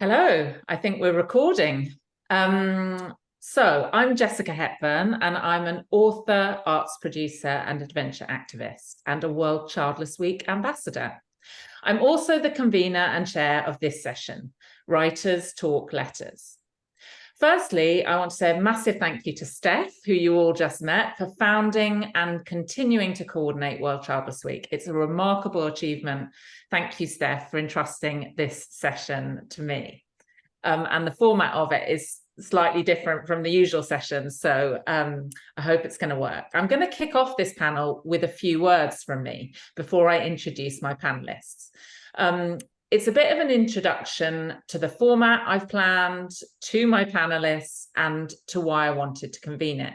Hello, I think we're recording. I'm Jessica Hepburn, and I'm an author, arts producer, and adventure activist, and a World Childless Week ambassador. I'm also the convener and chair of this session, Writers Talk Letters. Firstly, I want to say a massive thank you to Steph, who you all just met, for founding and continuing to coordinate World Childless Week. It's a remarkable achievement. Thank you, Steph, for entrusting this session to me. And the format of it is slightly different from the usual sessions, so I hope it's going to work. I'm going to kick off this panel with a few words from me before I introduce my panelists. It's a bit of an introduction to the format I've planned, to my panelists, and to why I wanted to convene it.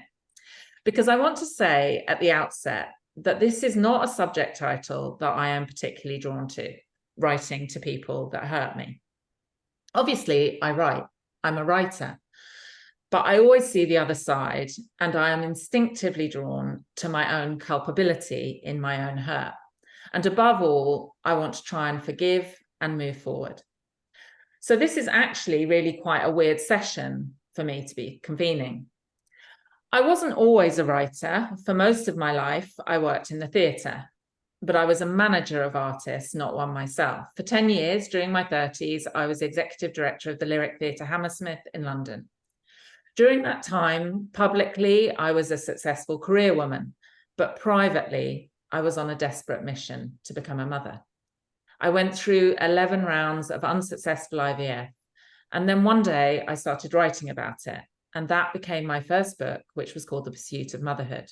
Because I want to say at the outset that this is not a subject title that I am particularly drawn to, writing to people that hurt me. Obviously, I write. I'm a writer. But I always see the other side, and I am instinctively drawn to my own culpability in my own hurt. And above all, I want to try and forgive and move forward. So this is actually really quite a weird session for me to be convening. I wasn't always a writer. For most of my life, I worked in the theatre, but I was a manager of artists, not one myself. For 10 years, during my 30s, I was executive director of the Lyric Theatre Hammersmith in London. During that time, publicly, I was a successful career woman, but privately, I was on a desperate mission to become a mother. I went through 11 rounds of unsuccessful IVF, and then one day I started writing about it, and that became my first book, which was called The Pursuit of Motherhood.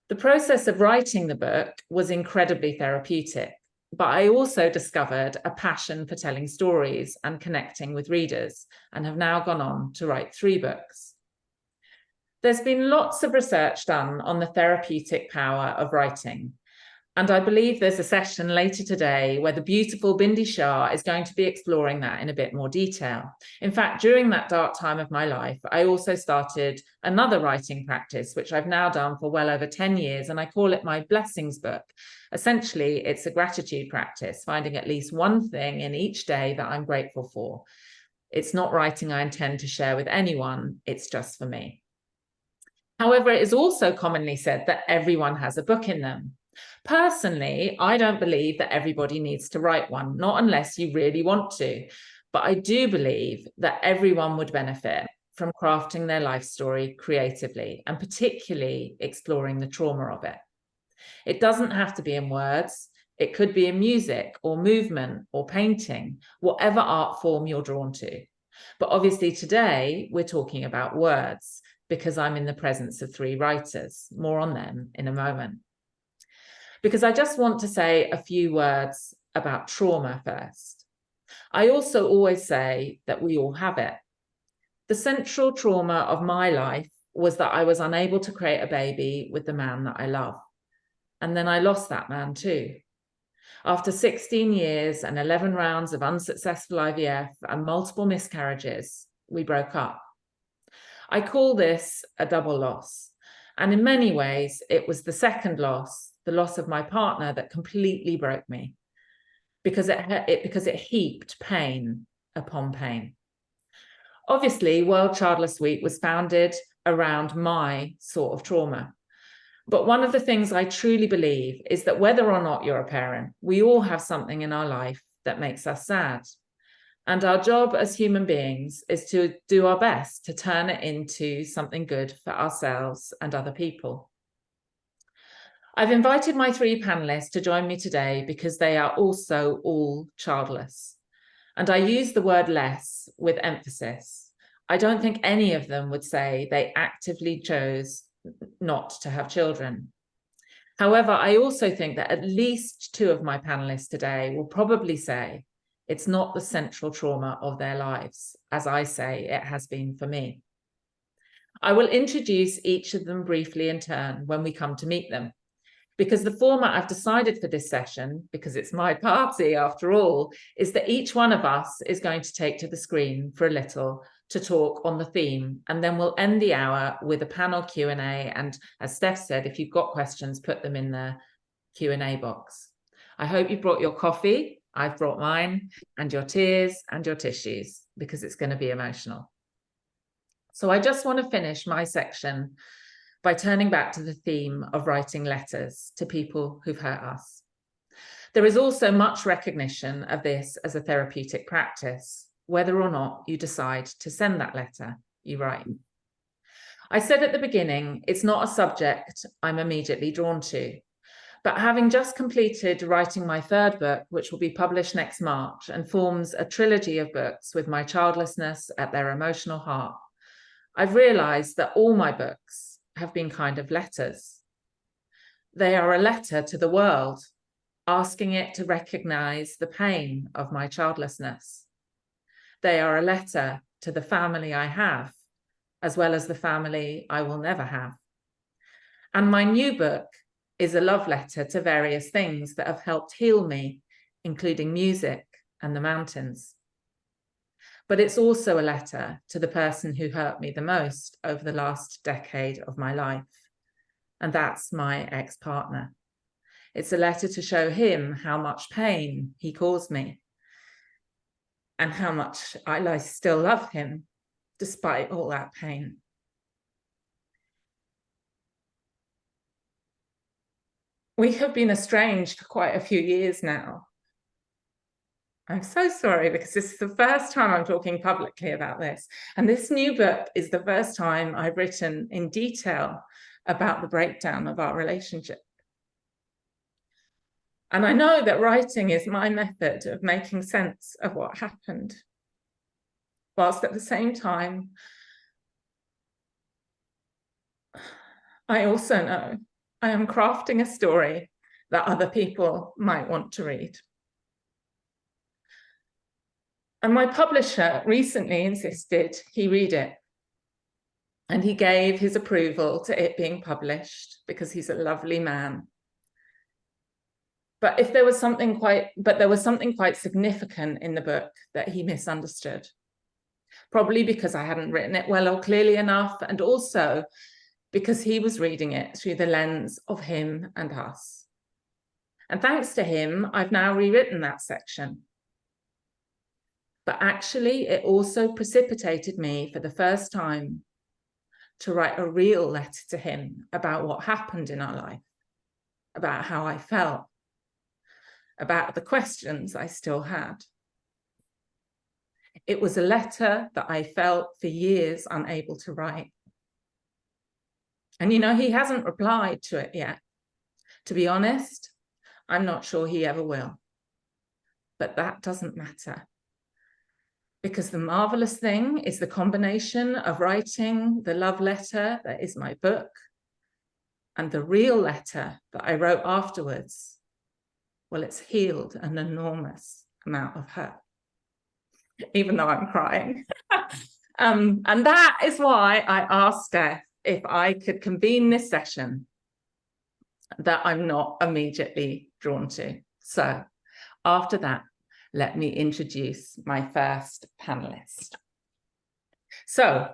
The process of writing the book was incredibly therapeutic, but I also discovered a passion for telling stories and connecting with readers, and have now gone on to write 3 books. There's been lots of research done on the therapeutic power of writing, and I believe there's a session later today where the beautiful Bindi Shah is going to be exploring that in a bit more detail. In fact, during that dark time of my life, I also started another writing practice, which I've now done for well over 10 years, and I call it my Blessings Book. Essentially, it's a gratitude practice, finding at least one thing in each day that I'm grateful for. It's not writing I intend to share with anyone, it's just for me. However, it is also commonly said that everyone has a book in them. Personally, I don't believe that everybody needs to write one, not unless you really want to. But I do believe that everyone would benefit from crafting their life story creatively, and particularly exploring the trauma of it. It doesn't have to be in words. It could be in music or movement or painting, whatever art form you're drawn to. But obviously today we're talking about words because I'm in the presence of 3 writers. More on them in a moment. Because I just want to say a few words about trauma first. I also always say that we all have it. The central trauma of my life was that I was unable to create a baby with the man that I love. And then I lost that man too. After 16 years and 11 rounds of unsuccessful IVF and multiple miscarriages, we broke up. I call this a double loss. And in many ways, it was the second loss, the loss of my partner, that completely broke me because it heaped pain upon pain. Obviously, World Childless Week was founded around my sort of trauma. But one of the things I truly believe is that whether or not you're a parent, we all have something in our life that makes us sad. And our job as human beings is to do our best to turn it into something good for ourselves and other people. I've invited my 3 panelists to join me today because they are also all childless. And I use the word less with emphasis. I don't think any of them would say they actively chose not to have children. However, I also think that at least 2 of my panelists today will probably say it's not the central trauma of their lives, as I say it has been for me. I will introduce each of them briefly in turn when we come to meet them, because the format I've decided for this session, because it's my party after all, is that each one of us is going to take to the screen for a little to talk on the theme, and then we'll end the hour with a panel Q&A, and as Steph said, if you've got questions, put them in the Q&A box. I hope you brought your coffee. I've brought mine and your tears and your tissues because it's going to be emotional. So I just want to finish my section by turning back to the theme of writing letters to people who've hurt us. There is also much recognition of this as a therapeutic practice, whether or not you decide to send that letter you write. I said at the beginning, it's not a subject I'm immediately drawn to, but having just completed writing my third book, which will be published next March and forms a trilogy of books with my childlessness at their emotional heart, I've realized that all my books have been kind of letters. They are a letter to the world, asking it to recognize the pain of my childlessness. They are a letter to the family I have, as well as the family I will never have. And my new book is a love letter to various things that have helped heal me, including music and the mountains. But it's also a letter to the person who hurt me the most over the last decade of my life, and that's my ex-partner. It's a letter to show him how much pain he caused me and how much I still love him despite all that pain. We have been estranged for quite a few years now. I'm so sorry because this is the first time I'm talking publicly about this. And this new book is the first time I've written in detail about the breakdown of our relationship. And I know that writing is my method of making sense of what happened, whilst at the same time, I also know I am crafting a story that other people might want to read. And my publisher recently insisted he read it. And he gave his approval to it being published because he's a lovely man. But there was something quite significant in the book that he misunderstood. Probably because I hadn't written it well or clearly enough, and also because he was reading it through the lens of him and us. And thanks to him, I've now rewritten that section. But actually, it also precipitated me for the first time to write a real letter to him about what happened in our life, about how I felt, about the questions I still had. It was a letter that I felt for years unable to write. And you know, he hasn't replied to it yet. To be honest, I'm not sure he ever will. But that doesn't matter. Because the marvelous thing is the combination of writing the love letter that is my book and the real letter that I wrote afterwards. Well, it's healed an enormous amount of hurt, even though I'm crying. And that is why I asked Steph if I could convene this session that I'm not immediately drawn to. So after that, let me introduce my first panelist. So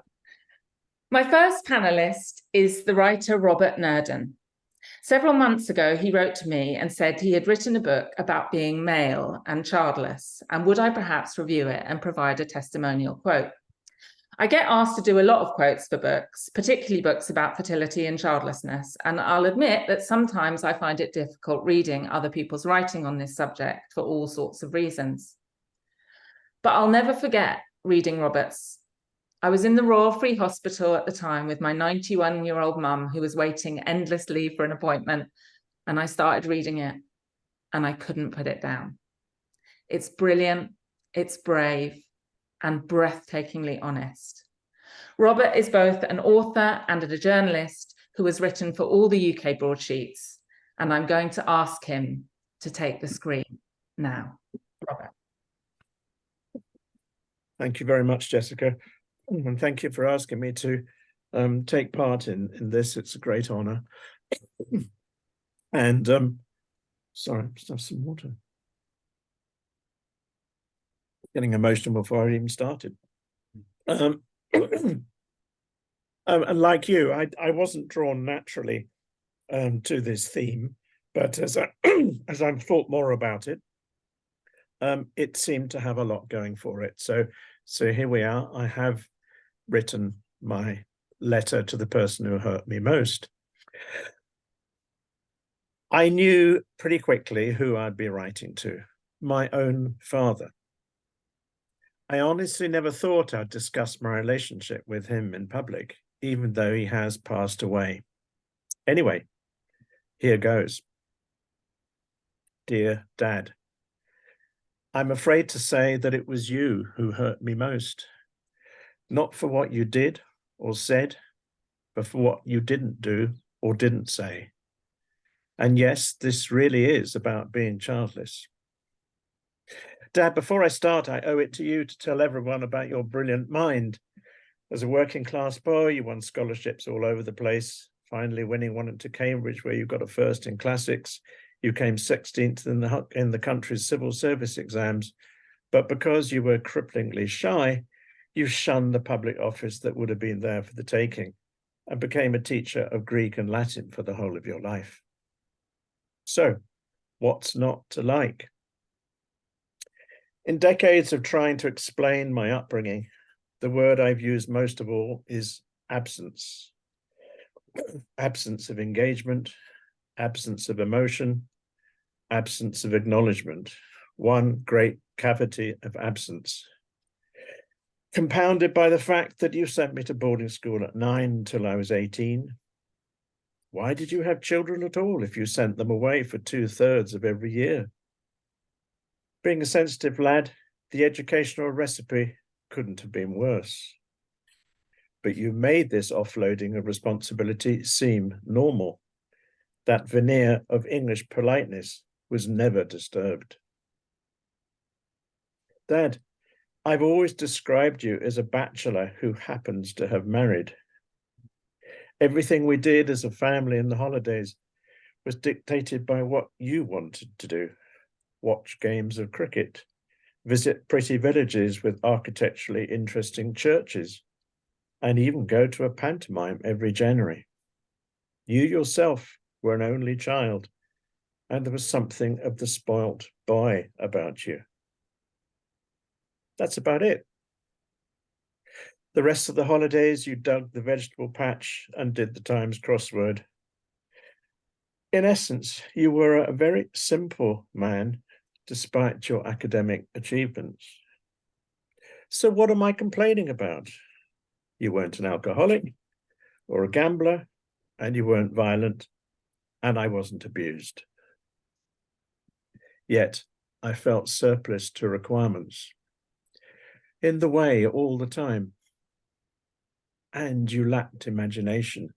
my first panelist is the writer Robert Nurden. Several months ago, he wrote to me and said he had written a book about being male and childless, and would I perhaps review it and provide a testimonial quote. I get asked to do a lot of quotes for books, particularly books about fertility and childlessness, and I'll admit that sometimes I find it difficult reading other people's writing on this subject for all sorts of reasons. But I'll never forget reading Robert's. I was in the Royal Free Hospital at the time with my 91-year-old mum who was waiting endlessly for an appointment, and I started reading it and I couldn't put it down. It's brilliant, it's brave, and breathtakingly honest. Robert is both an author and a journalist who has written for all the UK broadsheets, and I'm going to ask him to take the screen now. Robert. Thank you very much, Jessica, and thank you for asking me to take part in this. It's a great honor. And sorry, just have some water. Getting emotional before I even started. And like you, I wasn't drawn naturally to this theme, but as I've thought more about it, it seemed to have a lot going for it. So here we are. I have written my letter to the person who hurt me most. I knew pretty quickly who I'd be writing to, my own father. I honestly never thought I'd discuss my relationship with him in public, even though he has passed away. Anyway, here goes. Dear Dad, I'm afraid to say that it was you who hurt me most. Not for what you did or said, but for what you didn't do or didn't say. And yes, this really is about being childless. Dad, before I start, I owe it to you to tell everyone about your brilliant mind. As a working class boy, you won scholarships all over the place, finally winning one to Cambridge, where you got a first in classics. You came 16th in the country's civil service exams, but because you were cripplingly shy, you shunned the public office that would have been there for the taking and became a teacher of Greek and Latin for the whole of your life. So, what's not to like? In decades of trying to explain my upbringing, the word I've used most of all is absence. Absence of engagement, absence of emotion, absence of acknowledgement. One great cavity of absence. Compounded by the fact that you sent me to boarding school at 9 until I was 18. Why did you have children at all if you sent them away for 2/3 of every year? Being a sensitive lad, the educational recipe couldn't have been worse. But you made this offloading of responsibility seem normal. That veneer of English politeness was never disturbed. Dad, I've always described you as a bachelor who happens to have married. Everything we did as a family in the holidays was dictated by what you wanted to do. Watch games of cricket, visit pretty villages with architecturally interesting churches, and even go to a pantomime every January. You yourself were an only child, and there was something of the spoilt boy about you. That's about it. The rest of the holidays, you dug the vegetable patch and did the Times crossword. In essence, you were a very simple man, despite your academic achievements. So what am I complaining about? You weren't an alcoholic or a gambler, and you weren't violent, and I wasn't abused. Yet I felt surplus to requirements, in the way all the time. And you lacked imagination.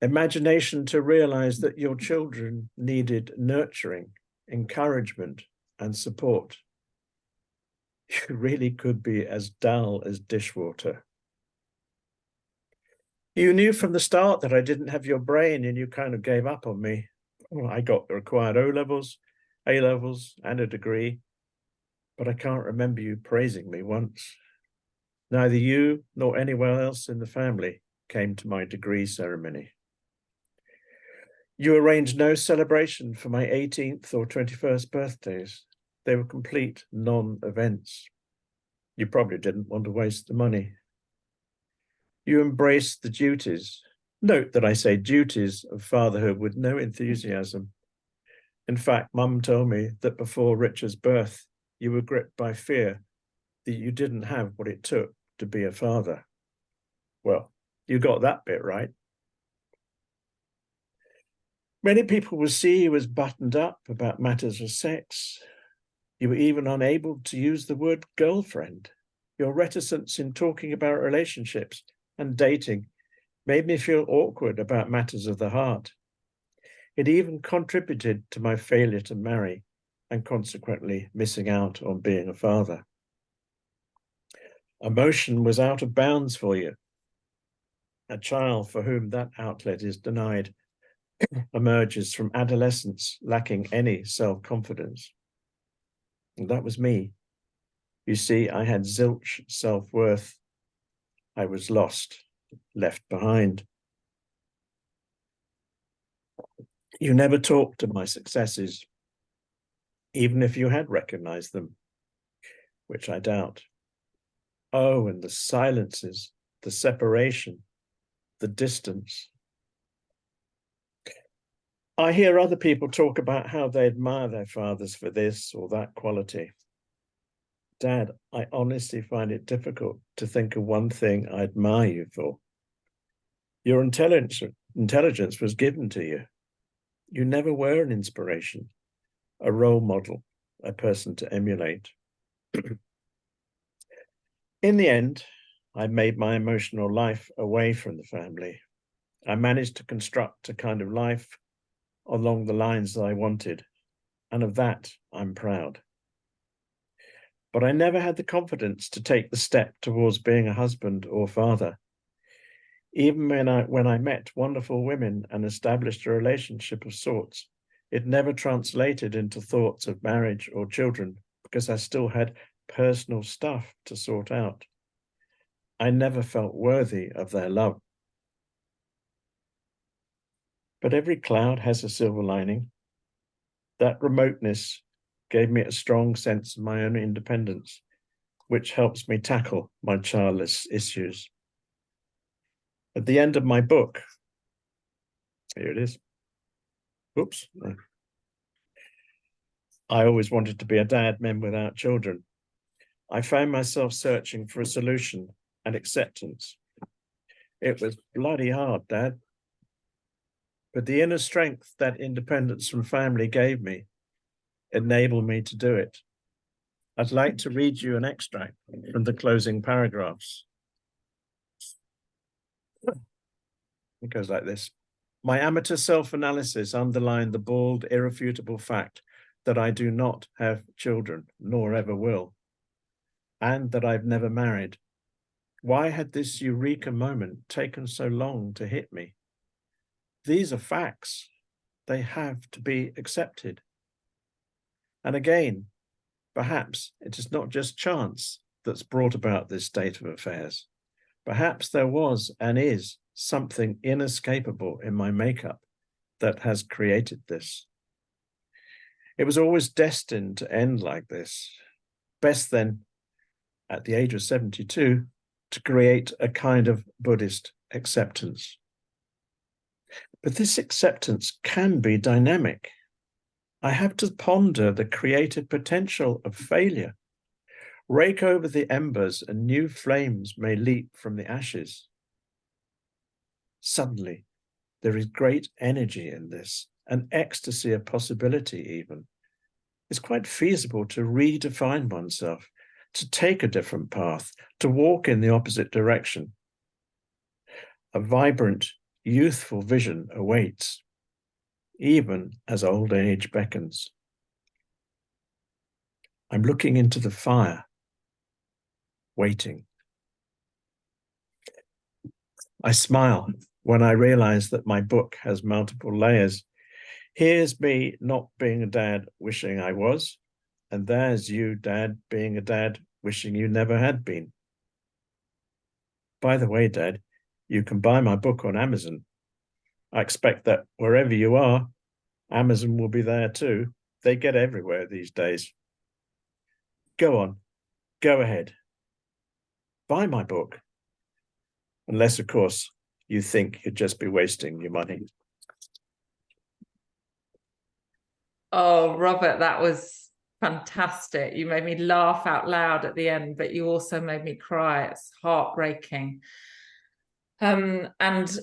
Imagination to realize that your children needed nurturing, encouragement, and support. You really could be as dull as dishwater. You knew from the start that I didn't have your brain, and you kind of gave up on me. I got the required O-levels, A-levels, and a degree, but I can't remember you praising me once. Neither you nor anyone else in the family came to my degree ceremony. You arranged no celebration for my 18th or 21st birthdays. They were complete non-events. You probably didn't want to waste the money. You embraced the duties. Note that I say duties of fatherhood with no enthusiasm. In fact, Mum told me that before Richard's birth, you were gripped by fear that you didn't have what it took to be a father. Well, you got that bit right. Many people will see you as buttoned up about matters of sex. You were even unable to use the word girlfriend. Your reticence in talking about relationships and dating made me feel awkward about matters of the heart. It even contributed to my failure to marry and consequently missing out on being a father. Emotion was out of bounds for you. A child for whom that outlet is denied emerges from adolescence lacking any self-confidence. And that was me. You see, I had zilch self-worth. I was lost, left behind. You never talked of my successes. even if you had recognized them, which I doubt. Oh, and the silences, the separation, the distance. I hear other people talk about how they admire their fathers for this or that quality. Dad, I honestly find it difficult to think of one thing I admire you for. Your intelligence was given to you. You never were an inspiration, a role model, a person to emulate. In the end, I made my emotional life away from the family. I managed to construct a kind of life along the lines that I wanted, and of that I'm proud. But I never had the confidence to take the step towards being a husband or father. Even when I met wonderful women and established a relationship of sorts, it never translated into thoughts of marriage or children because I still had personal stuff to sort out. I never felt worthy of their love. But every cloud has a silver lining. That remoteness gave me a strong sense of my own independence, which helps me tackle my childless issues. At the end of my book, here it is. Oops. I always wanted to be a dad, men without children. I found myself searching for a solution and acceptance. It was bloody hard, Dad. But the inner strength that independence from family gave me enabled me to do it. I'd like to read you an extract from the closing paragraphs. It goes like this. My amateur self-analysis underlined the bald, irrefutable fact that I do not have children, nor ever will, and that I've never married. Why had this eureka moment taken so long to hit me? These are facts. They have to be accepted. And again, perhaps it is not just chance that's brought about this state of affairs. Perhaps there was and is something inescapable in my makeup that has created this. It was always destined to end like this. Best then, at the age of 72, to create a kind of Buddhist acceptance. But this acceptance can be dynamic. I have to ponder the creative potential of failure. Rake over the embers and new flames may leap from the ashes. Suddenly, there is great energy in this, an ecstasy of possibility even. It's quite feasible to redefine oneself, to take a different path, to walk in the opposite direction. A vibrant, youthful vision awaits, even as old age beckons. I'm looking into the fire, waiting. I smile when I realize that my book has multiple layers. Here's me not being a dad wishing I was, and there's you, Dad, being a dad wishing you never had been. By the way, Dad, you can buy my book on Amazon. I expect that wherever you are, Amazon will be there too. They get everywhere these days. Go on, go ahead. Buy my book. Unless, of course, you think you'd just be wasting your money. Oh, Robert, that was fantastic. You made me laugh out loud at the end, but you also made me cry. It's heartbreaking. And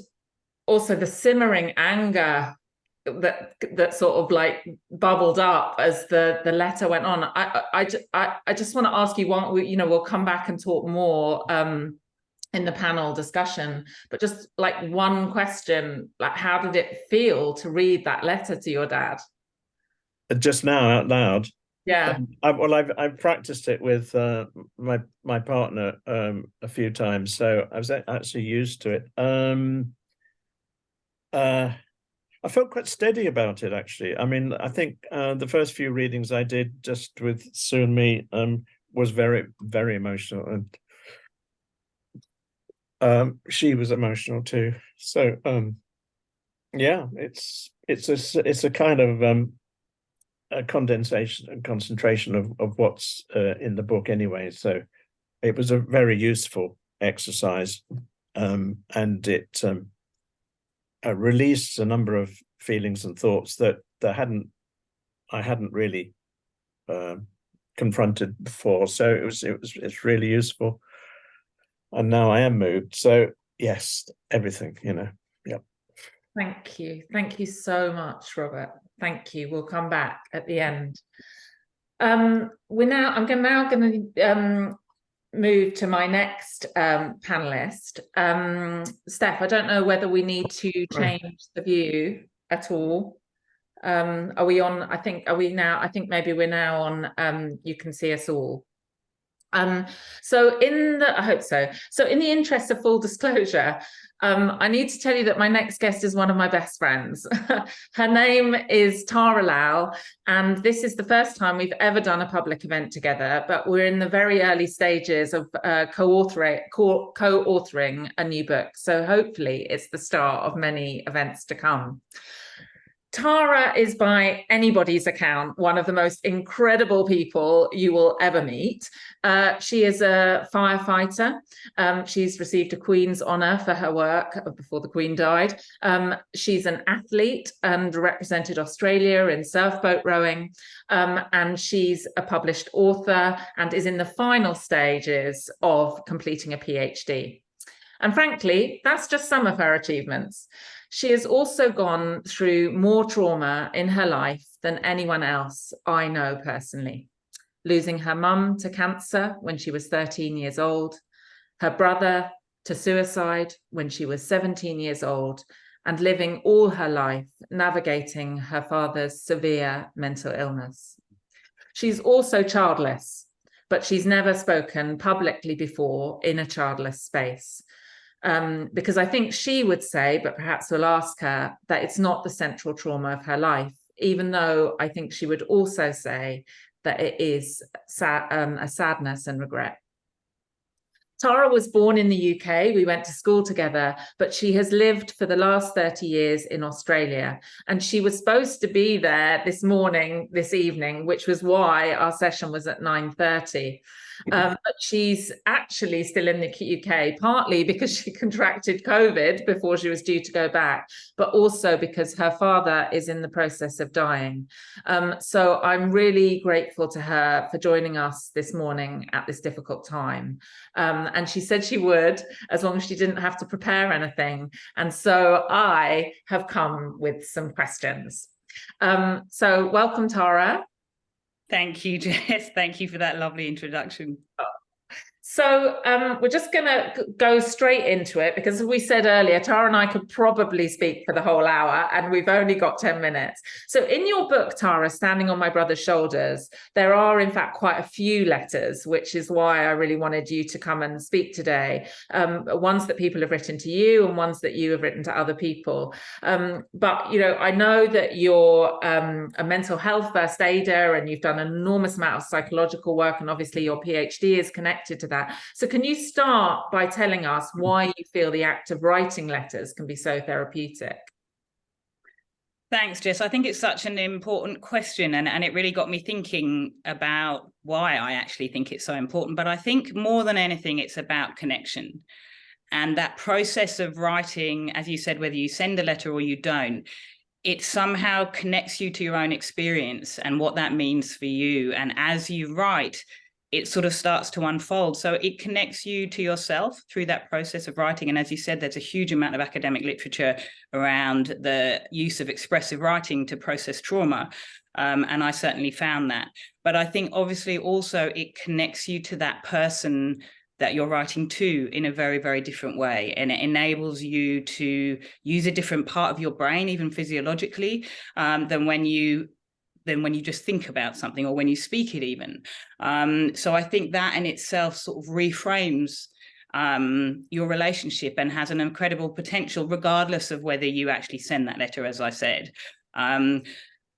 also the simmering anger that sort of like bubbled up as the letter went on. I just want to ask you one, we'll come back and talk more in the panel discussion, but just like one question, like how did it feel to read that letter to your dad? Just now out loud. Yeah. I've practiced it with my partner a few times, so I was actually used to it. I felt quite steady about it, actually. I mean, I think the first few readings I did just with Sue and me was very, very emotional, and she was emotional too. So yeah, it's a kind of a condensation and concentration of what's in the book anyway. So it was a very useful exercise, and it released a number of feelings and thoughts that I hadn't really confronted before. So it's really useful, and now I am moved. So yes, everything, yeah. Thank you so much, Robert. Thank you. We'll come back at the end. I'm now going to move to my next panelist. Steph, I don't know whether we need to change the view at all. Are we on? I think maybe we're now on. You can see us all. I hope so. So in the interest of full disclosure, I need to tell you that my next guest is one of my best friends. Her name is Tara Lau, and this is the first time we've ever done a public event together, but we're in the very early stages of co-authoring a new book. So hopefully it's the start of many events to come. Tara is, by anybody's account, one of the most incredible people you will ever meet. She is a firefighter. She's received a Queen's Honour for her work before the Queen died. She's an athlete and represented Australia in surfboat rowing. And she's a published author and is in the final stages of completing a PhD. And frankly, that's just some of her achievements. She has also gone through more trauma in her life than anyone else I know personally. Losing her mum to cancer when she was 13 years old, her brother to suicide when she was 17 years old, and living all her life navigating her father's severe mental illness. She's also childless, but she's never spoken publicly before in a childless space. Because I think she would say, but perhaps we'll ask her, that it's not the central trauma of her life, even though I think she would also say that it is a sadness and regret. Tara was born in the UK. We went to school together, but she has lived for the last 30 years in Australia. And she was supposed to be there this evening, which was why our session was at 9:30. But she's actually still in the UK, partly because she contracted COVID before she was due to go back, but also because her father is in the process of dying. So I'm really grateful to her for joining us this morning at this difficult time. And she said she would, as long as she didn't have to prepare anything. And so I have come with some questions. So welcome, Tara. Thank you, Jess. Thank you for that lovely introduction. So we're just going to go straight into it, because as we said earlier, Tara and I could probably speak for the whole hour, and we've only got 10 minutes. So in your book, Tara, Standing on My Brother's Shoulders, there are in fact quite a few letters, which is why I really wanted you to come and speak today. Ones that people have written to you and ones that you have written to other people. But, I know that you're a mental health first aider, and you've done an enormous amount of psychological work, and obviously your PhD is connected to that. So can you start by telling us why you feel the act of writing letters can be so therapeutic? Thanks, Jess. I think it's such an important question, and it really got me thinking about why I actually think it's so important. But I think more than anything, it's about connection. And that process of writing, as you said, whether you send a letter or you don't, it somehow connects you to your own experience and what that means for you. And as you write, it sort of starts to unfold. So it connects you to yourself through that process of writing. And as you said, there's a huge amount of academic literature around the use of expressive writing to process trauma. And I certainly found that. But I think obviously also it connects you to that person that you're writing to in a very, very different way. And it enables you to use a different part of your brain, even physiologically, than when you just think about something or when you speak it even. So I think that in itself sort of reframes your relationship and has an incredible potential, regardless of whether you actually send that letter, as I said.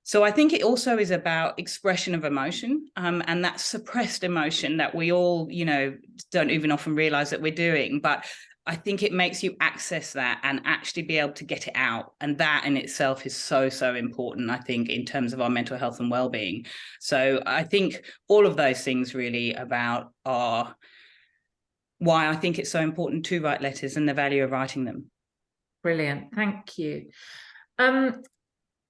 So I think it also is about expression of emotion, and that suppressed emotion that we all, don't even often realize that we're doing. But I think it makes you access that and actually be able to get it out. And that in itself is so, so important, I think, in terms of our mental health and well-being. So I think all of those things really about are why I think it's so important to write letters and the value of writing them. Brilliant. Thank you. And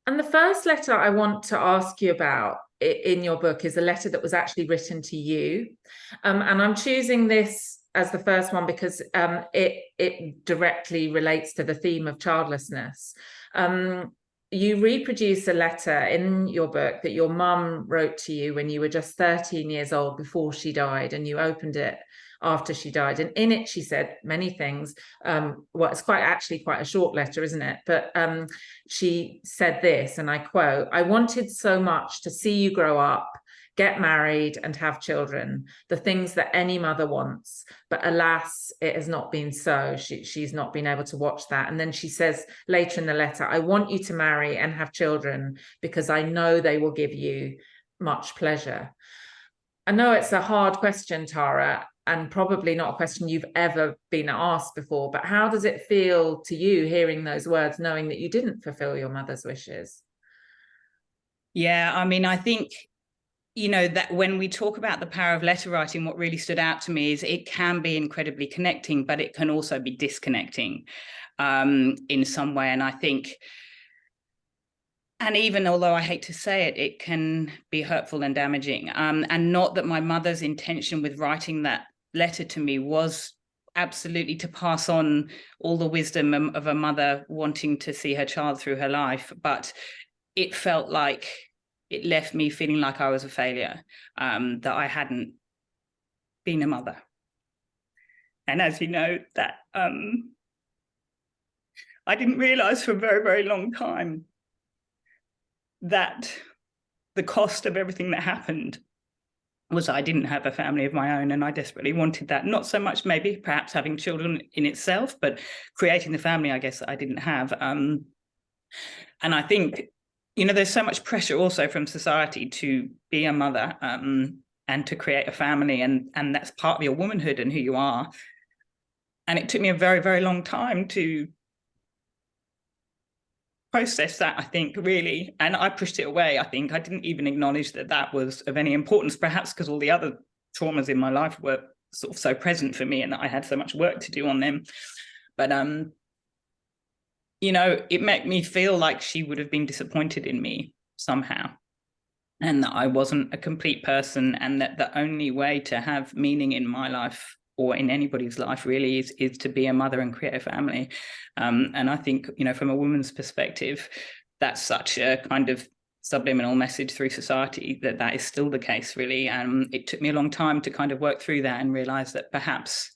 the first letter I want to ask you about in your book is a letter that was actually written to you. And I'm choosing this as the first one because it directly relates to the theme of childlessness. You reproduce a letter in your book that your mum wrote to you when you were just 13 years old before she died, and you opened it after she died. And in it, she said many things. Well, it's actually quite a short letter, isn't it? But she said this, and I quote, "I wanted so much to see you grow up, get married and have children, the things that any mother wants. But alas, it has not been so." She's not been able to watch that. And then she says later in the letter, "I want you to marry and have children because I know they will give you much pleasure." I know it's a hard question, Tara, and probably not a question you've ever been asked before, but how does it feel to you hearing those words, knowing that you didn't fulfill your mother's wishes? Yeah, I mean, I think, you know, that when we talk about the power of letter writing, what really stood out to me is it can be incredibly connecting, but it can also be disconnecting in some way. And I think, and even although I hate to say it, it can be hurtful and damaging. And not that my mother's intention with writing that letter to me was absolutely to pass on all the wisdom of a mother wanting to see her child through her life, but it felt like it left me feeling like I was a failure, that I hadn't been a mother. And as you know, that I didn't realize for a very, very long time that the cost of everything that happened was I didn't have a family of my own, and I desperately wanted that. Not so much maybe perhaps having children in itself, but creating the family, I guess, that I didn't have. And I think, you know, there's so much pressure also from society to be a mother and to create a family, and that's part of your womanhood and who you are. And it took me a very, very long time to process that, I think, really. And I pushed it away. I think I didn't even acknowledge that that was of any importance, perhaps because all the other traumas in my life were sort of so present for me and that I had so much work to do on them. But, you know, it made me feel like she would have been disappointed in me somehow, and that I wasn't a complete person, and that the only way to have meaning in my life or in anybody's life really is to be a mother and create a family. And I think, you know, from a woman's perspective, that's such a kind of subliminal message through society that is still the case, really. It took me a long time to kind of work through that and realize that perhaps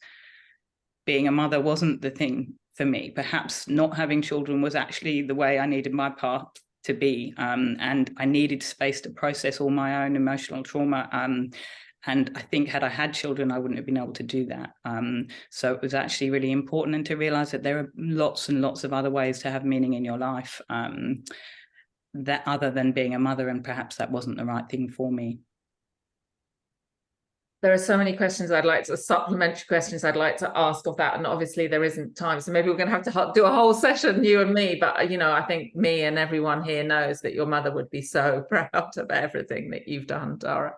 being a mother wasn't the thing for me. Perhaps not having children was actually the way I needed my path to be. And I needed space to process all my own emotional trauma. And I think had I had children, I wouldn't have been able to do that. So it was actually really important, and to realize that there are lots and lots of other ways to have meaning in your life that other than being a mother, and perhaps that wasn't the right thing for me. There are so many questions supplementary questions I'd like to ask of that, and obviously there isn't time, so maybe we're going to have to do a whole session, you and me. But you know, I think me and everyone here knows that your mother would be so proud of everything that you've done, Tara.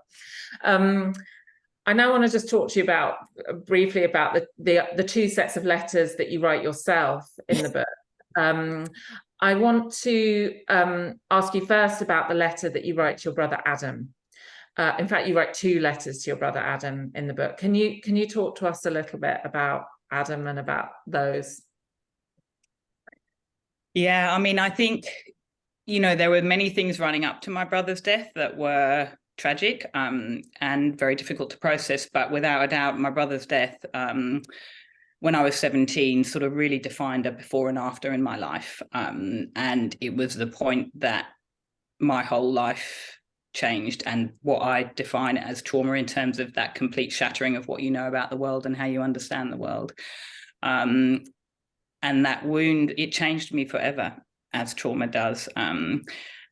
I now want to just talk to you briefly about the two sets of letters that you write yourself in the book. I want to ask you first about the letter that you write to your brother Adam. In fact, you write two letters to your brother Adam in the book. Can you talk to us a little bit about Adam and about those? Yeah, I mean, I think, you know, there were many things running up to my brother's death that were tragic and very difficult to process. But without a doubt, my brother's death, when I was 17, sort of really defined a before and after in my life. And it was the point that my whole life changed, and what I define as trauma in terms of that complete shattering of what you know about the world and how you understand the world. And that wound, it changed me forever, as trauma does.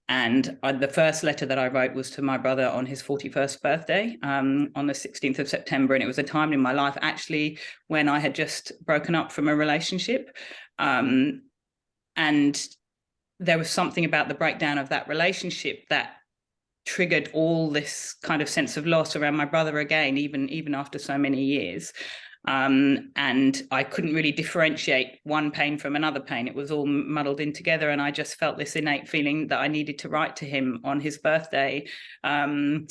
And the first letter that I wrote was to my brother on his 41st birthday, on the 16th of September. And it was a time in my life, actually, when I had just broken up from a relationship. And there was something about the breakdown of that relationship that triggered all this kind of sense of loss around my brother again, even after so many years. And I couldn't really differentiate one pain from another pain. It was all muddled in together. And I just felt this innate feeling that I needed to write to him on his birthday. And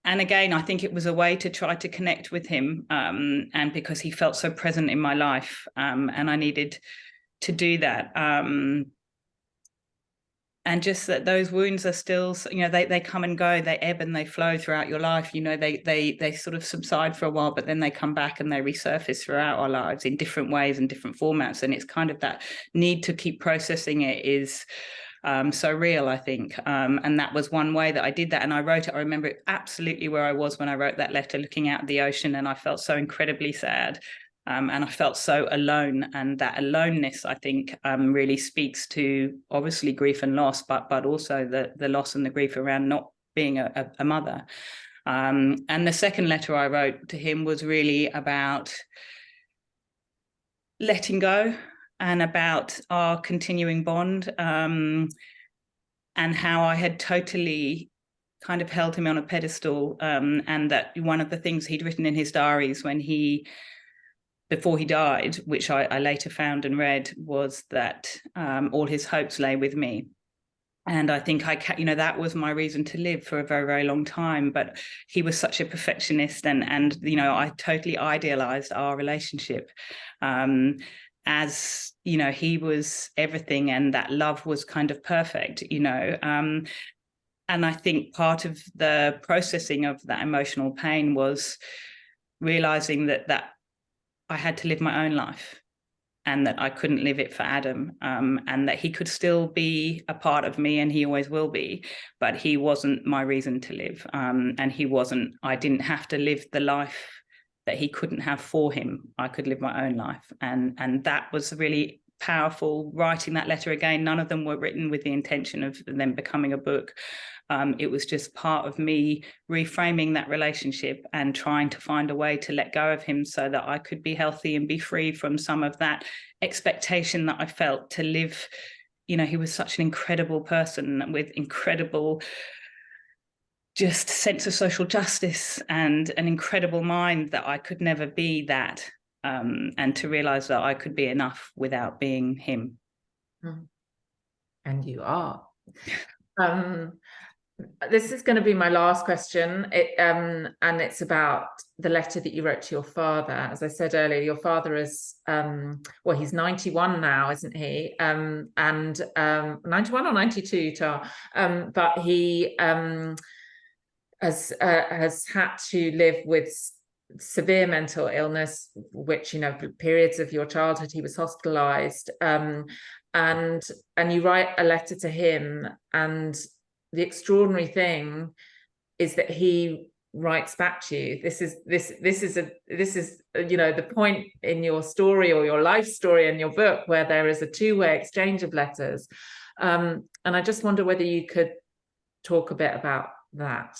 again, I think it was a way to try to connect with him, and because he felt so present in my life, and I needed to do that. And just that those wounds are still, you know, they come and go, they ebb and they flow throughout your life. You know, they sort of subside for a while, but then they come back and they resurface throughout our lives in different ways and different formats. And it's kind of that need to keep processing it is so real, I think. And that was one way that I did that. And I wrote it. I remember absolutely where I was when I wrote that letter, looking out at the ocean, and I felt so incredibly sad. And I felt so alone, and that aloneness, I think, really speaks to obviously grief and loss, but also the loss and the grief around not being a mother. And the second letter I wrote to him was really about letting go and about our continuing bond, and how I had totally kind of held him on a pedestal, and that one of the things he'd written in his diaries before he died, which I later found and read, was that all his hopes lay with me. And I think that was my reason to live for a very, very long time. But he was such a perfectionist, and you know, I totally idealized our relationship, as, you know, he was everything, and that love was kind of perfect, you know. And I think part of the processing of that emotional pain was realizing that I had to live my own life, and that I couldn't live it for Adam, and that he could still be a part of me, and he always will be, but he wasn't my reason to live. And I didn't have to live the life that he couldn't have for him. I could live my own life. And that was really powerful, writing that letter again. None of them were written with the intention of them becoming a book. It was just part of me reframing that relationship and trying to find a way to let go of him so that I could be healthy and be free from some of that expectation that I felt to live. You know, he was such an incredible person with incredible just sense of social justice and an incredible mind, that I could never be that. And to realize that I could be enough without being him. And you are. This is going to be my last question, and it's about the letter that you wrote to your father. As I said earlier, your father is, well, he's 91 now, isn't he? And 91 or 92, Tar? But he has had to live with severe mental illness, which, you know, periods of your childhood he was hospitalized, and you write a letter to him, and the extraordinary thing is that he writes back to you. This is you know, the point in your story, or your life story in your book, where there is a two-way exchange of letters, and I just wonder whether you could talk a bit about that.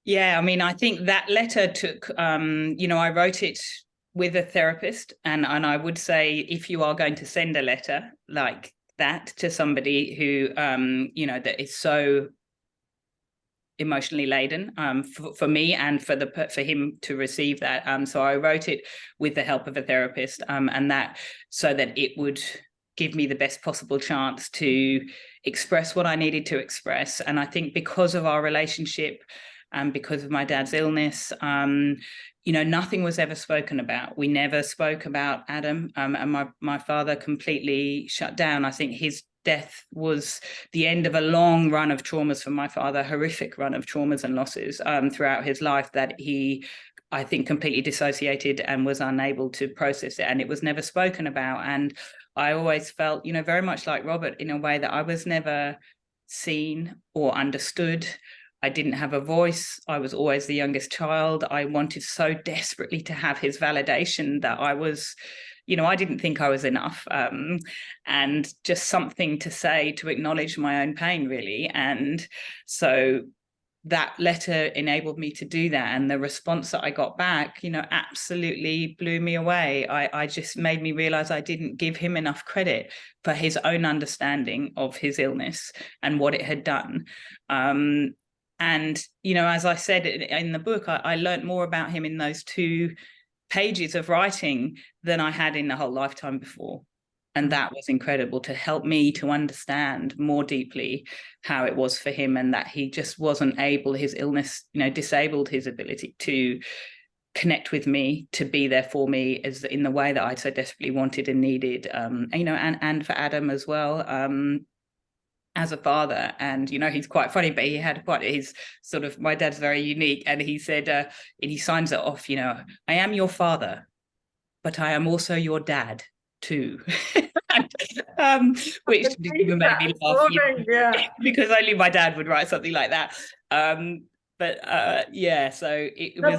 Yeah, I mean, I think that letter took, you know, I wrote it with a therapist, and I would say, if you are going to send a letter like that to somebody who, you know, that is so emotionally laden, for me and for him to receive that. So I wrote it with the help of a therapist, and that so that it would give me the best possible chance to express what I needed to express. And I think because of our relationship, and because of my dad's illness, you know, nothing was ever spoken about. We never spoke about Adam, and my father completely shut down. I think his death was the end of a long run of traumas for my father, horrific run of traumas and losses throughout his life, that he, I think, completely dissociated and was unable to process it, and it was never spoken about. And I always felt, you know, very much like Robert, in a way that I was never seen or understood. I didn't have a voice. I was always the youngest child. I wanted so desperately to have his validation that I was, you know, I didn't think I was enough, and just something to say to acknowledge my own pain, really. And so that letter enabled me to do that, and the response that I got back, you know, absolutely blew me away. I just made me realize I didn't give him enough credit for his own understanding of his illness and what it had done. And, you know, as I said in the book, I learned more about him in those 2 pages of writing than I had in the whole lifetime before. And that was incredible, to help me to understand more deeply how it was for him, and that he just wasn't able, his illness, you know, disabled his ability to connect with me, to be there for me as in the way that I so desperately wanted and needed, you know, and for Adam as well, as a father. And, you know, he's quite funny, but he had quite his sort of, my dad's very unique, and he said, and he signs it off, you know, I am your father, but I am also your dad too. Which made me laugh, you know, yeah. because only my dad would write something like that. Yeah, so it was.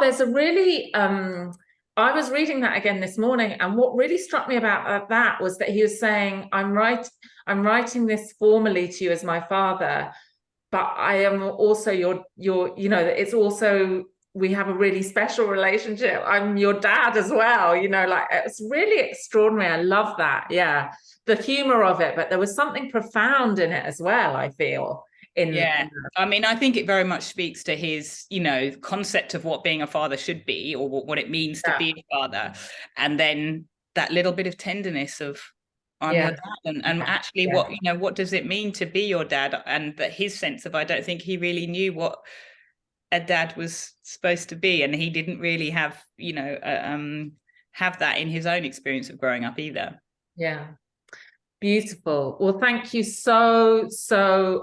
There's a really I was reading that again this morning, and what really struck me about that was that he was saying, I'm writing this formally to you as my father, but I am also your, you know, it's also, we have a really special relationship. I'm your dad as well, you know, like, it's really extraordinary. I love that. Yeah. The humor of it, but there was something profound in it as well, I feel. I mean, I think it very much speaks to his, you know, concept of what being a father should be, or what it means to be a father. And then that little bit of tenderness of, I'm your dad, and actually what, you know, what does it mean to be your dad? And that his sense of, I don't think he really knew what a dad was supposed to be, and he didn't really have, you know, have that in his own experience of growing up either. Yeah. Beautiful. Well, thank you so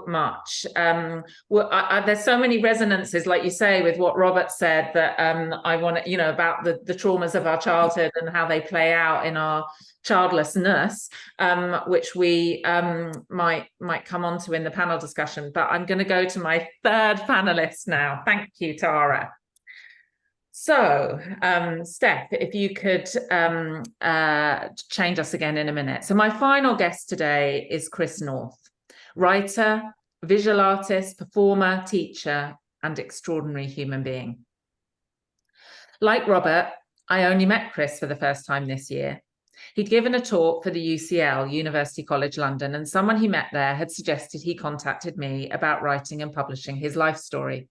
much. There's so many resonances, like you say, with what Robert said, that I want to, you know, about the traumas of our childhood and how they play out in our childlessness, which we might come on to in the panel discussion. But I'm going to go to my 3rd panelist now. Thank you, Tara. So, Steph, if you could change us again in a minute. So my final guest today is Chris North, writer, visual artist, performer, teacher, and extraordinary human being. Like Robert, I only met Chris for the first time this year. He'd given a talk for the UCL, University College London, and someone he met there had suggested he contacted me about writing and publishing his life story.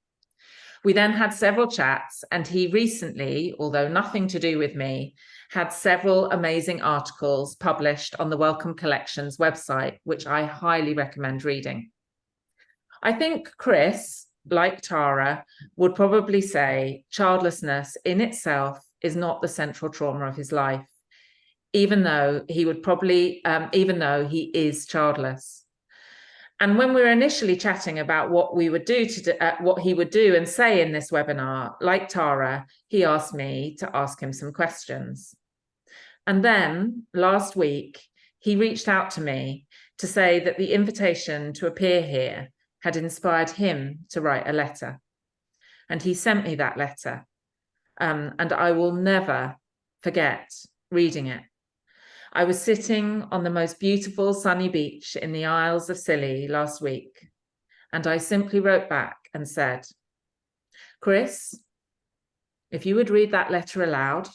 We then had several chats, and he recently, although nothing to do with me, had several amazing articles published on the Wellcome Collections website, which I highly recommend reading. I think Chris, like Tara, would probably say childlessness in itself is not the central trauma of his life, even though he is childless. And when we were initially chatting about what we would do what he would do and say in this webinar, like Tara, he asked me to ask him some questions. And then last week, he reached out to me to say that the invitation to appear here had inspired him to write a letter. And he sent me that letter. And I will never forget reading it. I was sitting on the most beautiful sunny beach in the Isles of Scilly last week, and I simply wrote back and said, Chris, if you would read that letter aloud,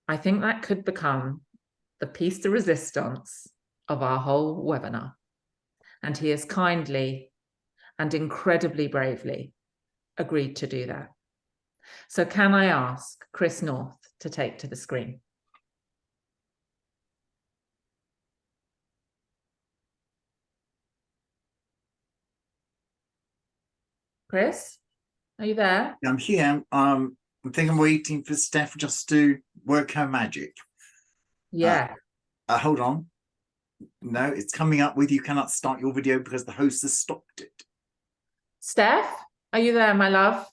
I think that could become the piece de resistance of our whole webinar. And he has kindly and incredibly bravely agreed to do that. So can I ask Chris North to take to the screen? Chris, are you there? I'm here. I think I'm waiting for Steph just to work her magic. Yeah. Hold on. No, it's coming up with you cannot start your video because the host has stopped it. Steph, are you there, my love?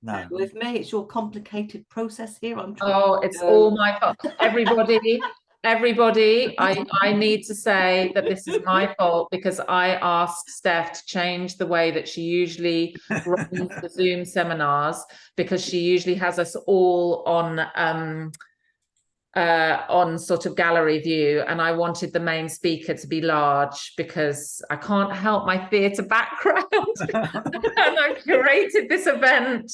No. With me, it's your complicated process here. Oh, it's all my fault. Everybody, Everybody, I need to say that this is my fault because I asked Steph to change the way that she usually runs the Zoom seminars, because she usually has us all on sort of gallery view, and I wanted the main speaker to be large because I can't help my theatre background. And I've curated this event.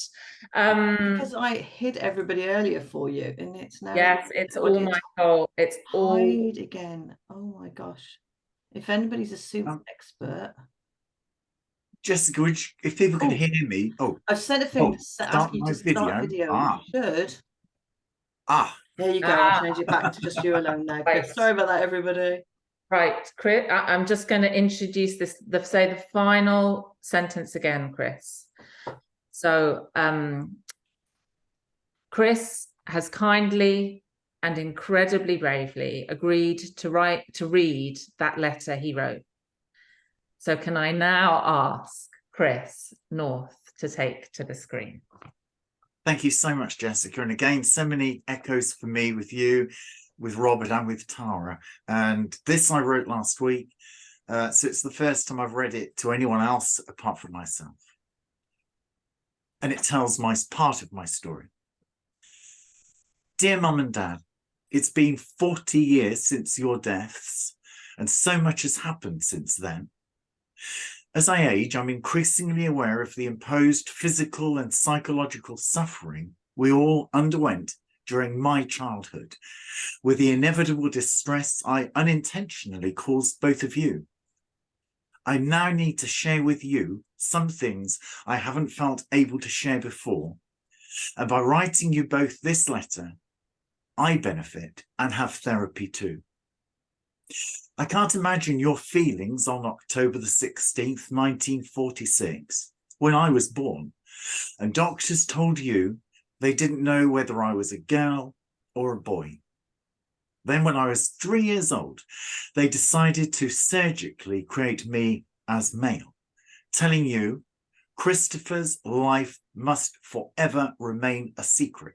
Because I hid everybody earlier for you, and it's now. Yes, it's all my fault. It's all. Hide again. Oh my gosh! If anybody's a super expert. Jessica, if people can hear me, I've sent a thing to ask you to start video. You should. There you go. I'll change it back to just you alone now. Right. Sorry about that, everybody. Right, Chris, I'm just going to introduce this, say the final sentence again, Chris. So, Chris has kindly and incredibly bravely agreed to read that letter he wrote. So can I now ask Chris North to take to the screen? Thank you so much, Jessica. And again, so many echoes for me with you, with Robert and with Tara. And this I wrote last week. So it's the first time I've read it to anyone else apart from myself. And it tells part of my story. Dear Mum and Dad, it's been 40 years since your deaths, and so much has happened since then. As I age, I'm increasingly aware of the imposed physical and psychological suffering we all underwent during my childhood, with the inevitable distress I unintentionally caused both of you. I now need to share with you some things I haven't felt able to share before, and by writing you both this letter, I benefit and have therapy too. I can't imagine your feelings on October the 16th, 1946, when I was born, and doctors told you they didn't know whether I was a girl or a boy. Then when I was 3 years old, they decided to surgically create me as male, telling you Christopher's life must forever remain a secret.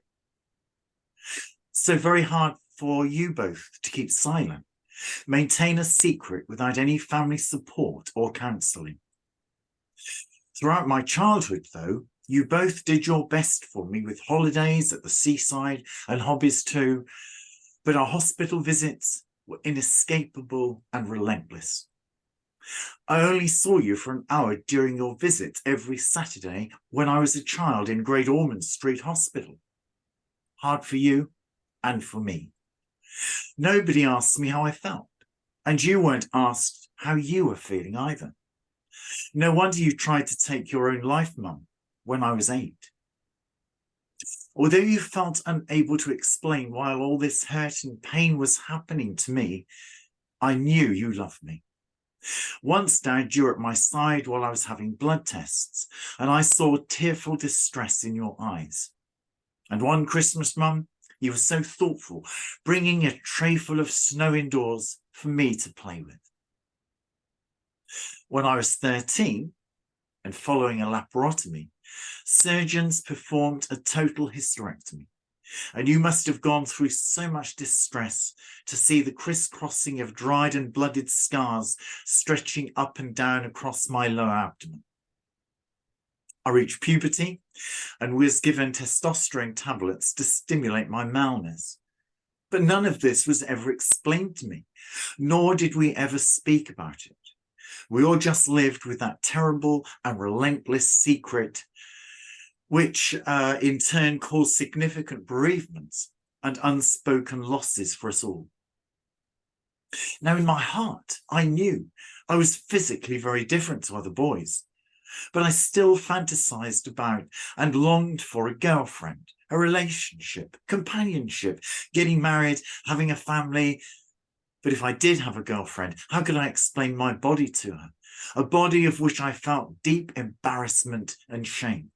So very hard for you both to keep silent. Maintain a secret without any family support or counselling. Throughout my childhood, though, you both did your best for me with holidays at the seaside and hobbies too, but our hospital visits were inescapable and relentless. I only saw you for an hour during your visits every Saturday when I was a child in Great Ormond Street Hospital. Hard for you and for me. Nobody asked me how I felt, and you weren't asked how you were feeling either. No wonder you tried to take your own life, Mum, when I was 8. Although you felt unable to explain why all this hurt and pain was happening to me, I knew you loved me. Once, Dad, you were at my side while I was having blood tests, and I saw tearful distress in your eyes. And one Christmas, Mum, you were so thoughtful, bringing a tray full of snow indoors for me to play with. When I was 13, and following a laparotomy, surgeons performed a total hysterectomy, and you must have gone through so much distress to see the crisscrossing of dried and blooded scars stretching up and down across my lower abdomen. I reached puberty and was given testosterone tablets to stimulate my maleness. But none of this was ever explained to me, nor did we ever speak about it. We all just lived with that terrible and relentless secret, which in turn caused significant bereavements and unspoken losses for us all. Now, in my heart, I knew I was physically very different to other boys, but I still fantasized about and longed for a girlfriend, a relationship, companionship, getting married, having a family. But if I did have a girlfriend, how could I explain my body to her? A body of which I felt deep embarrassment and shame.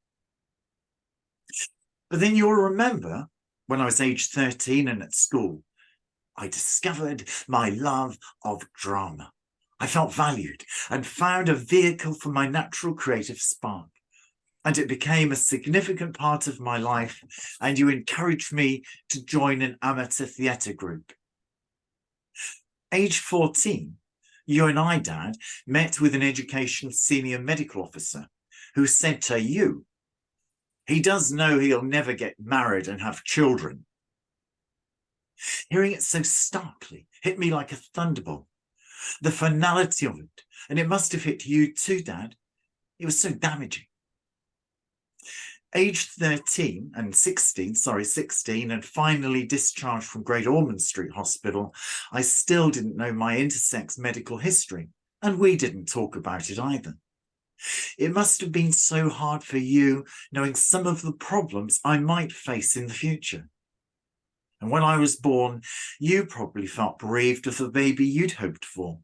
But then you'll remember when I was age 13 and at school, I discovered my love of drama. I felt valued and found a vehicle for my natural creative spark. And it became a significant part of my life, and you encouraged me to join an amateur theatre group. Age 14, you and I, Dad, met with an educational senior medical officer who said to you, he does know he'll never get married and have children. Hearing it so starkly hit me like a thunderbolt. The finality of it, and it must have hit you too, Dad. It was so damaging. Aged 16 and finally discharged from Great Ormond Street Hospital, I still didn't know my intersex medical history, and we didn't talk about it either. It must have been so hard for you knowing some of the problems I might face in the future. And when I was born, you probably felt bereaved of the baby you'd hoped for.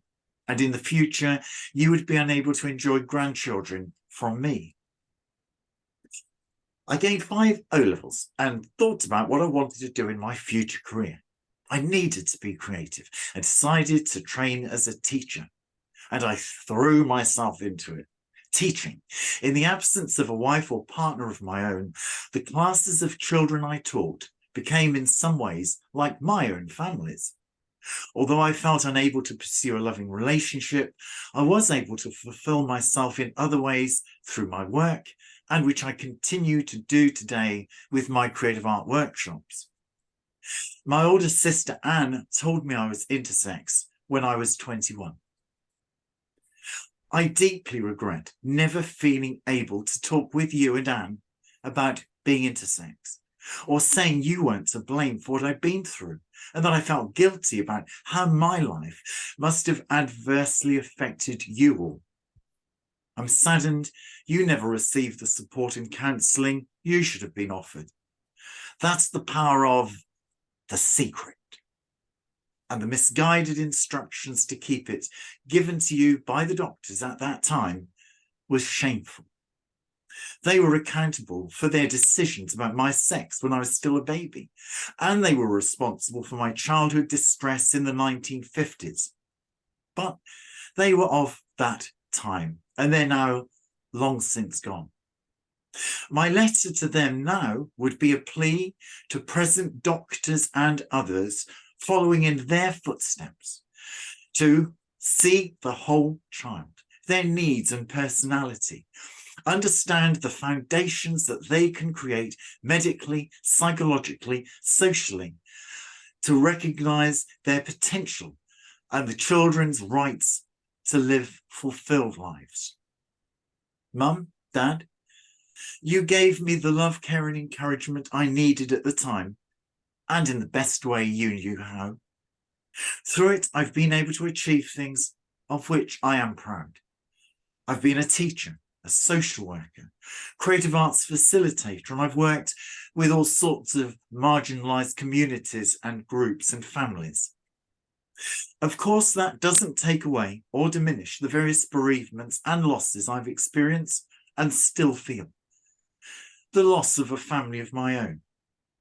And in the future, you would be unable to enjoy grandchildren from me. I gained 5 O-levels and thought about what I wanted to do in my future career. I needed to be creative and decided to train as a teacher. And I threw myself into it. Teaching. In the absence of a wife or partner of my own, the classes of children I taught became in some ways like my own families. Although I felt unable to pursue a loving relationship, I was able to fulfill myself in other ways through my work, and which I continue to do today with my creative art workshops. My older sister Anne told me I was intersex when I was 21. I deeply regret never feeling able to talk with you and Anne about being intersex, or saying you weren't to blame for what I'd been through, and that I felt guilty about how my life must have adversely affected you all. I'm saddened you never received the support and counselling you should have been offered. That's the power of the secret. And the misguided instructions to keep it given to you by the doctors at that time was shameful. They were accountable for their decisions about my sex when I was still a baby, and they were responsible for my childhood distress in the 1950s. But they were of that time, and they're now long since gone. My letter to them now would be a plea to present doctors and others following in their footsteps to see the whole child, their needs and personality, understand the foundations that they can create medically, psychologically, socially, to recognize their potential and the children's rights to live fulfilled lives. Mum, Dad, you gave me the love, care and encouragement I needed at the time, and in the best way you knew how. Through it, I've been able to achieve things of which I am proud. I've been a teacher, a social worker, creative arts facilitator, and I've worked with all sorts of marginalised communities and groups and families. Of course, that doesn't take away or diminish the various bereavements and losses I've experienced and still feel. The loss of a family of my own,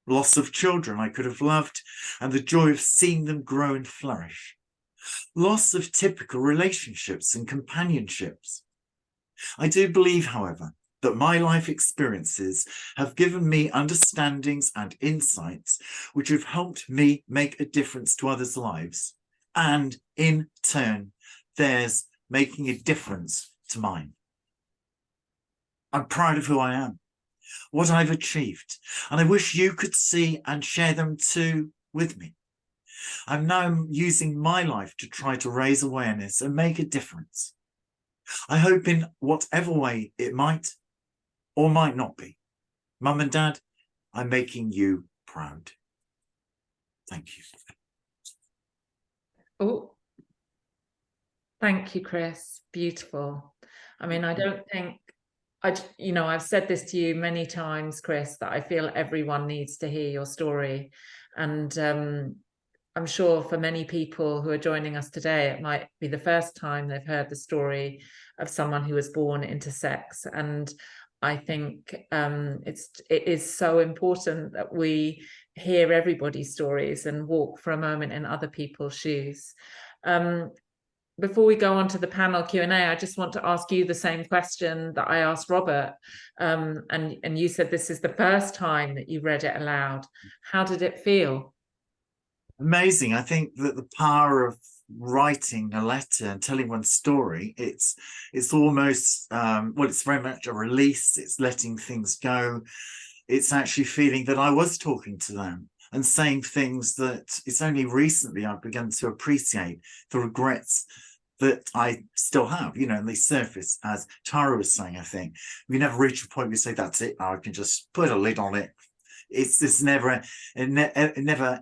loss of children I could have loved, and the joy of seeing them grow and flourish. Loss of typical relationships and companionships. I do believe, however, that my life experiences have given me understandings and insights which have helped me make a difference to others' lives, and in turn, theirs making a difference to mine. I'm proud of who I am, what I've achieved, and I wish you could see and share them too with me. I'm now using my life to try to raise awareness and make a difference. I hope in whatever way it might or might not be. Mum and Dad, I'm making you proud. Thank you. Oh, thank you, Chris. Beautiful. I mean, I don't think, I've said this to you many times, Chris, that I feel everyone needs to hear your story. And I'm sure for many people who are joining us today, it might be the first time they've heard the story of someone who was born intersex. And I think it is so important that we hear everybody's stories and walk for a moment in other people's shoes. Before we go on to the panel Q&A, I just want to ask you the same question that I asked Robert. And you said this is the first time that you read it aloud. How did it feel? Amazing. I think that the power of writing a letter and telling one's story, it's almost well, it's very much a release. It's letting things go. It's actually feeling that I was talking to them and saying things that it's only recently I've begun to appreciate, the regrets that I still have, you know, and they surface, as Tara was saying. I think we never reach a point where we say, that's it, now I can just put a lid on it. It's this never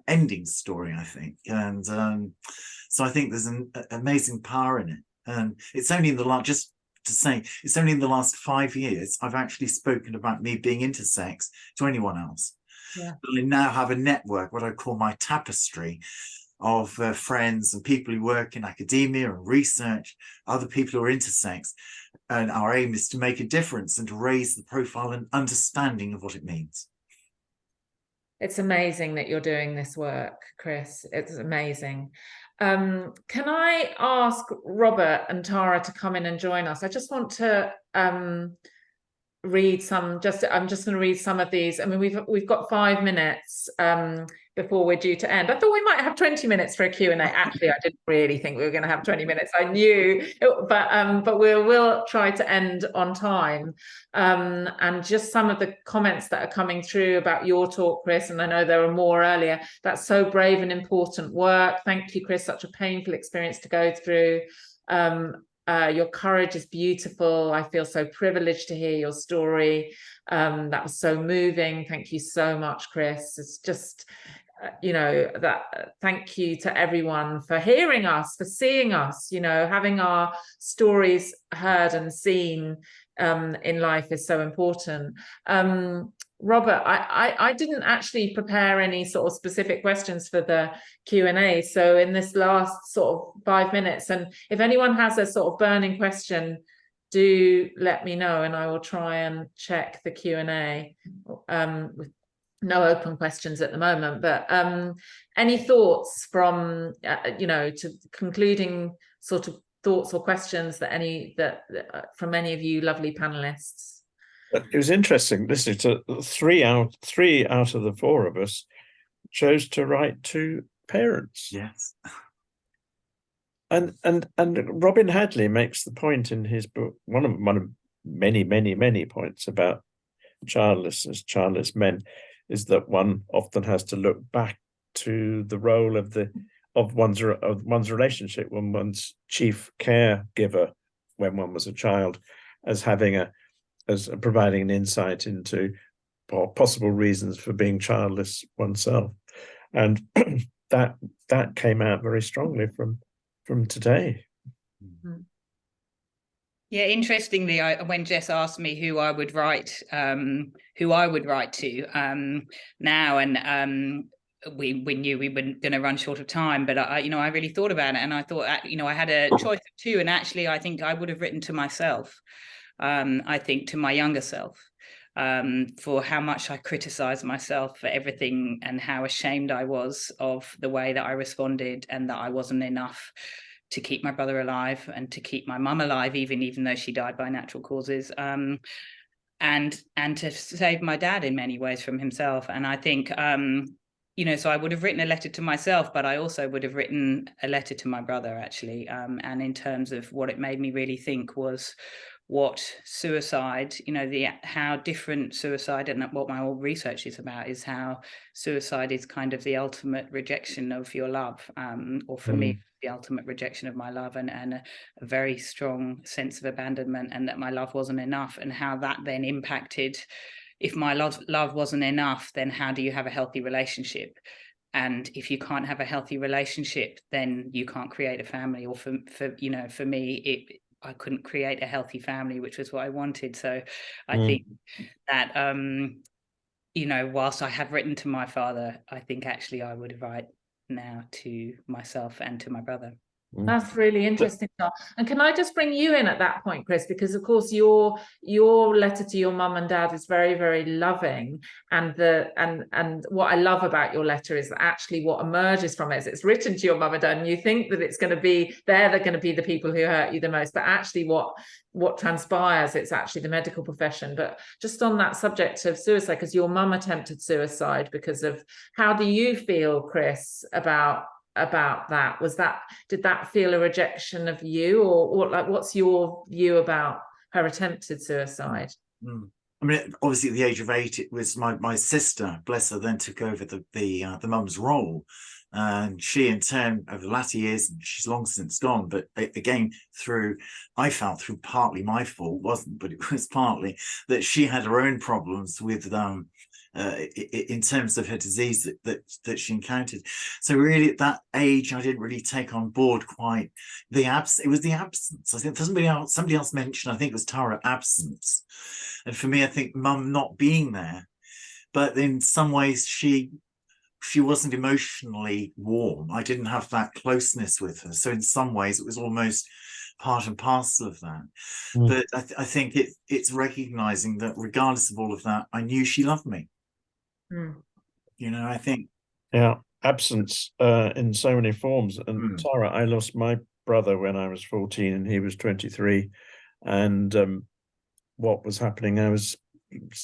ending story, I think. And so I think there's an amazing power in it. And it's only in the last, just to say, it's only in the last 5 years I've actually spoken about me being intersex to anyone else. Yeah. But I now have a network, what I call my tapestry, of friends and people who work in academia and research, other people who are intersex, and our aim is to make a difference and to raise the profile and understanding of what it means. It's amazing that you're doing this work, Chris. It's amazing. Can I ask Robert and Tara to come in and join us? I just want to read some, I'm just going to read some of these. I mean, we've got 5 minutes before we're due to end. I thought we might have 20 minutes for a Q&A. Actually, I didn't really think we were going to have 20 minutes. I knew, but we'll try to end on time. And just some of the comments that are coming through about your talk, Chris, and I know there were more earlier. That's so brave and important work. Thank you, Chris. Such a painful experience to go through. Your courage is beautiful. I feel so privileged to hear your story. That was so moving. Thank you so much, Chris. It's just, you know, that thank you to everyone for hearing us, for seeing us, you know, having our stories heard and seen in life is so important. Robert, I didn't actually prepare any sort of specific questions for the Q&A. So in this last sort of 5 minutes, and if anyone has a sort of burning question, do let me know and I will try and check the Q&A with no open questions at the moment. But any thoughts from, you know, to concluding sort of thoughts or questions that from any of you lovely panelists? It was interesting listening to three out of the 4 of us chose to write to parents. Yes. And Robin Hadley makes the point in his book, one of many points about childlessness, childless men, is that one often has to look back to the role of one's relationship when one's chief caregiver when one was a child, as providing an insight into possible reasons for being childless oneself. And that came out very strongly from today. Yeah, interestingly, when Jess asked me who I would write to now, and we knew we were going to run short of time, but I really thought about it, and I thought, I had a choice of 2, and actually I think I would have written to myself. I think to my younger self, for how much I criticized myself for everything and how ashamed I was of the way that I responded, and that I wasn't enough to keep my brother alive and to keep my mum alive, even though she died by natural causes, and to save my dad in many ways from himself. And I think, so I would have written a letter to myself, but I also would have written a letter to my brother, actually. And in terms of what it made me really think was what suicide, how different suicide, and what my whole research is about, is how suicide is kind of the ultimate rejection of your love, or for me, the ultimate rejection of my love, and a very strong sense of abandonment, and that my love wasn't enough, and how that then impacted, if my love wasn't enough, then how do you have a healthy relationship? And if you can't have a healthy relationship, then you can't create a family. Or for me, I couldn't create a healthy family, which was what I wanted. So I think that, whilst I have written to my father, I think actually I would write now to myself and to my brother. That's really interesting. And can I just bring you in at that point, Chris, because of course your letter to your mum and dad is very, very loving, and what I love about your letter is that actually what emerges from it is it's written to your mum and dad, and you think that it's going to be they're going to be the people who hurt you the most, but actually what transpires, it's actually the medical profession. But just on that subject of suicide, because your mum attempted suicide because of, how do you feel, Chris, about about that? Did that feel a rejection of you, or like, what's your view about her attempted suicide? I mean, obviously at the age of 8, it was my sister, bless her, then took over the mum's role. And she in turn, over the latter years, and she's long since gone, but again, I felt through partly my fault, wasn't, but it was partly that she had her own problems with in terms of her disease that she encountered. So really at that age, I didn't really take on board quite it was the absence. I think somebody else mentioned, I think it was Tara, absence. And for me, I think mum not being there, but in some ways she wasn't emotionally warm. I didn't have that closeness with her. So in some ways it was almost part and parcel of that. But I think it's recognizing that regardless of all of that, I knew she loved me. You know, I think. Yeah, absence in so many forms. And Tara, I lost my brother when I was 14 and he was 23. And what was happening,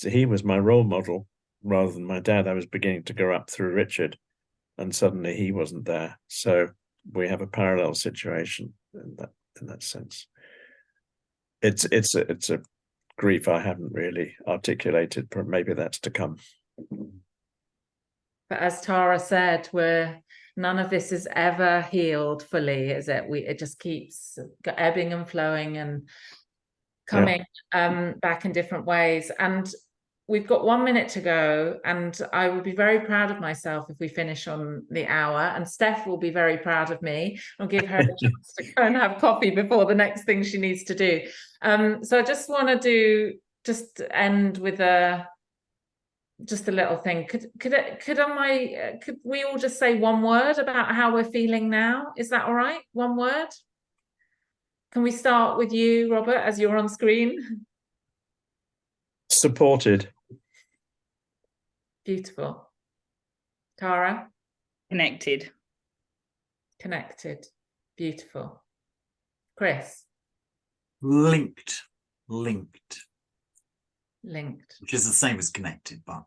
he was my role model rather than my dad. I was beginning to grow up through Richard, and suddenly he wasn't there. So we have a parallel situation in that sense. It's a grief I haven't really articulated, but maybe that's to come. But as Tara said, none of this is ever healed fully, is it? It just keeps ebbing and flowing and coming back in different ways. And we've got 1 minute to go, and I would be very proud of myself if we finish on the hour, and Steph will be very proud of me. I'll give her the chance to go and have coffee before the next thing she needs to do. So I just want to end with just a little thing. Could we all just say one word about how we're feeling now? Is that all right? One word? Can we start with you, Robert, as you're on screen? Supported. Beautiful. Tara? Connected. Connected. Beautiful. Chris? Linked. Linked. Which is the same as connected, but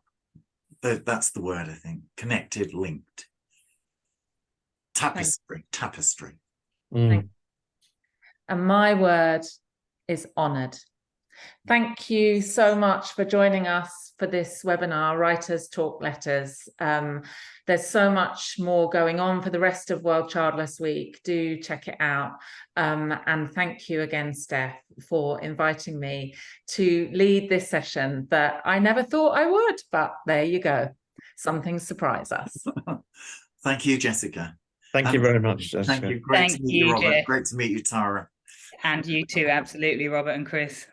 that's the word, I think. Connected, linked. Tapestry. And my word is honoured. Thank you so much for joining us for this webinar, Writers Talk Letters. There's so much more going on for the rest of World Childless Week. Do check it out. And thank you again, Steph, for inviting me to lead this session that I never thought I would, but there you go. Some things surprise us. Thank you, Jessica. Thank you very much, Jessica. Thank you. Great to meet you, Robert. Great to meet you, Tara. And you too, absolutely, Robert and Chris.